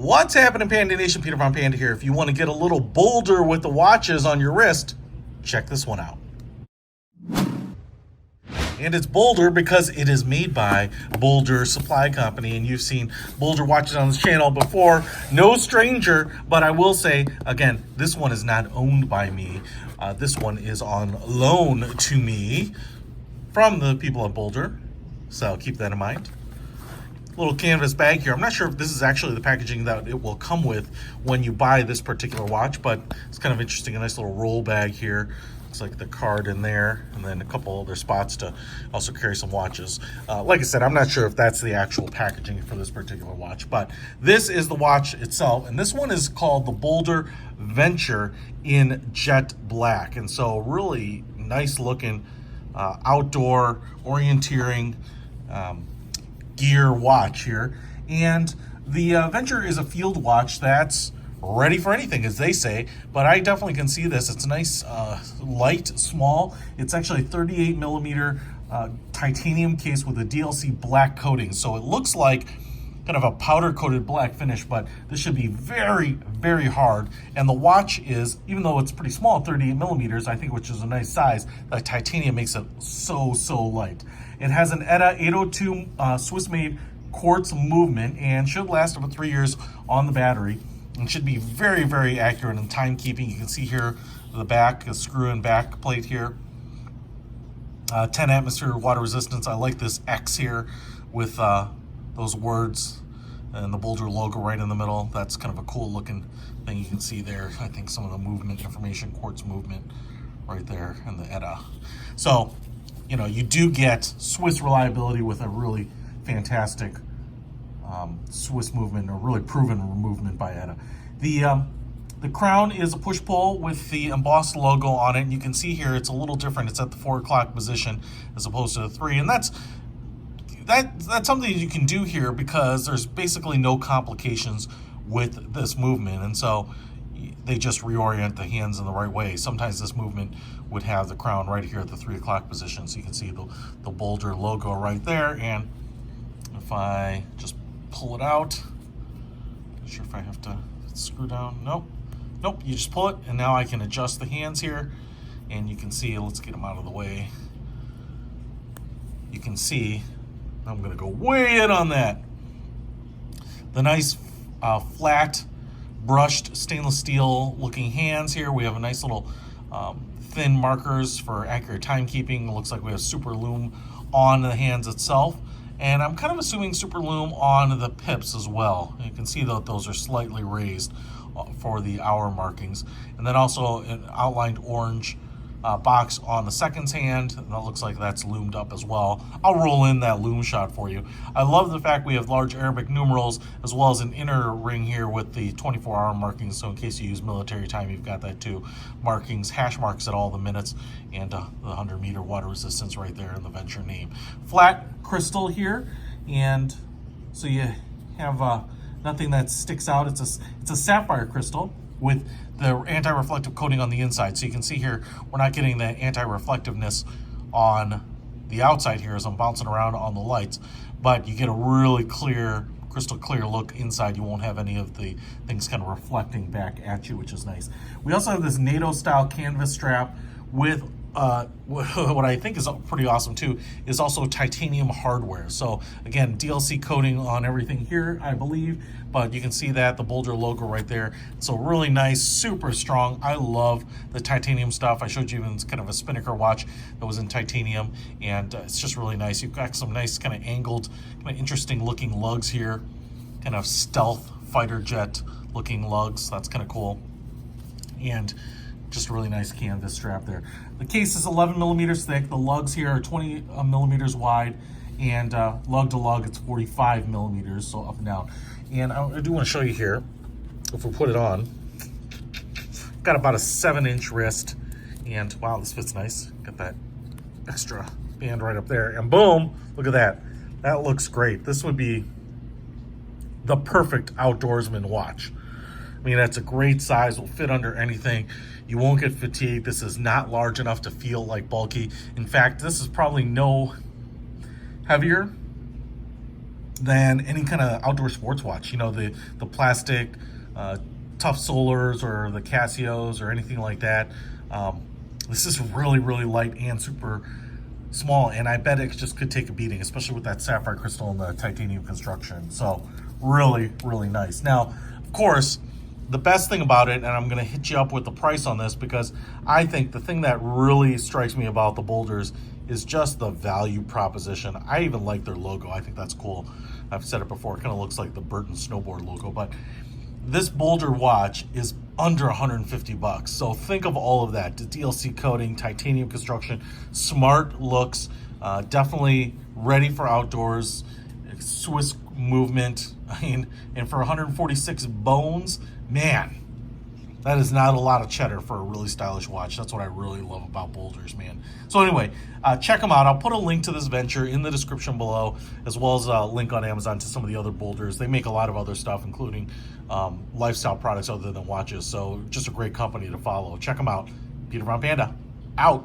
What's happening, Panda Nation? Peter from Panda here. If you want to get a little bolder with the watches on your wrist, check this one out. And it's bolder because it is made by BOLDR Supply Company, and you've seen BOLDR watches on this channel before. No stranger, but I will say, again, this one is not owned by me. This one is on loan to me from the people at BOLDR, so keep that in mind. Little canvas bag here. I'm not sure if this is actually the packaging that it will come with when you buy this particular watch, but it's kind of interesting. A nice little roll bag here. Looks like the card in there, and then a couple other spots to also carry some watches. Like I said, I'm not sure if that's the actual packaging for this particular watch, but this is the watch itself, and this one is called the BOLDR Venture in jet black. And so really nice looking outdoor orienteering gear watch here. And the Venture is a field watch that's ready for anything, as they say, but I definitely can see this. It's a nice light, small. It's actually 38 millimeter titanium case with a DLC black coating, so it looks like kind of a powder coated black finish, but this should be very, very hard. And the watch is, even though it's pretty small, 38 millimeters, I think, which is a nice size, the titanium makes it so light. It has an ETA 802 Swiss-made quartz movement and should last up to 3 years on the battery, and should be very, very accurate in timekeeping. You can see here the back, a screw-in back plate here. 10 atmosphere water resistance. I like this X here with those words and the BOLDR logo right in the middle. That's kind of a cool looking thing. You can see there, I think, some of the movement information, quartz movement right there, and the ETA. So, you know, you do get Swiss reliability with a really fantastic Swiss movement, or really proven movement by ETA. The crown is a push-pull with the embossed logo on it, and you can see here it's a little different. It's at the 4 o'clock position as opposed to the 3, and that's something you can do here because there's basically no complications with this movement, and so they just reorient the hands in the right way. Sometimes this movement would have the crown right here at the 3 o'clock position, so you can see the BOLDR logo right there. And if I just pull it out, not sure if I have to screw down. Nope, you just pull it, and now I can adjust the hands here, and you can see, let's get them out of the way. You can see, I'm gonna go way in on that. The nice flat brushed stainless steel looking hands here. We have a nice little thin markers for accurate timekeeping. It looks like we have super lume on the hands itself, and I'm kind of assuming super lume on the pips as well. You can see that those are slightly raised for the hour markings, and then also an outlined orange box on the seconds hand, and that looks like that's loomed up as well. I'll roll in that loom shot for you. I love the fact we have large Arabic numerals, as well as an inner ring here with the 24-hour markings, so in case you use military time, you've got that too. Markings, hash marks at all the minutes, and the 100-meter water resistance right there in the Venture name. Flat crystal here, and so you have nothing that sticks out. It's a sapphire crystal with the anti-reflective coating on the inside. So you can see here, we're not getting the anti-reflectiveness on the outside here as I'm bouncing around on the lights, but you get a really clear, crystal clear look inside. You won't have any of the things kind of reflecting back at you, which is nice. We also have this Nato style canvas strap with what I think is pretty awesome too is also titanium hardware. So again, DLC coating on everything here, I believe, but you can see that the BOLDR logo right there. So really nice, super strong. I love the titanium stuff. I showed you even kind of a Spinnaker watch that was in titanium, and it's just really nice. You've got some nice kind of angled, kind of interesting looking lugs here, kind of stealth fighter jet looking lugs. That's kind of cool. And just a really nice canvas strap there. The case is 11 millimeters thick. The lugs here are 20 millimeters wide, and lug to lug it's 45 millimeters, so up and down. And I do want to show you here, if we put it on, got about a 7-inch wrist, and wow, this fits nice. Got that extra band right up there, and boom, look at that. That looks great. This would be the perfect outdoorsman watch. I mean, that's a great size, will fit under anything. You won't get fatigued. This is not large enough to feel like bulky. In fact, this is probably no heavier than any kind of outdoor sports watch. You know, the plastic Tough Solars or the Casios or anything like that. This is really, really light and super small, and I bet it just could take a beating, especially with that sapphire crystal and the titanium construction. So really, really nice. Now, of course, the best thing about it, and I'm going to hit you up with the price on this, because I think the thing that really strikes me about the Boulders is just the value proposition. I even like their logo. I think that's cool. I've said it before. It kind of looks like the Burton snowboard logo, but this Boulder watch is under 150 bucks. So think of all of that: the DLC coating, titanium construction, smart looks, definitely ready for outdoors, Swiss movement. I mean, and for 146 bones, man, that is not a lot of cheddar for a really stylish watch. That's what I really love about Boulders, man. So anyway, check them out. I'll put a link to this venture in the description below, as well as a link on Amazon to some of the other Boulders. They make a lot of other stuff, including lifestyle products other than watches. So just a great company to follow. Check them out. Peter from Panda, out.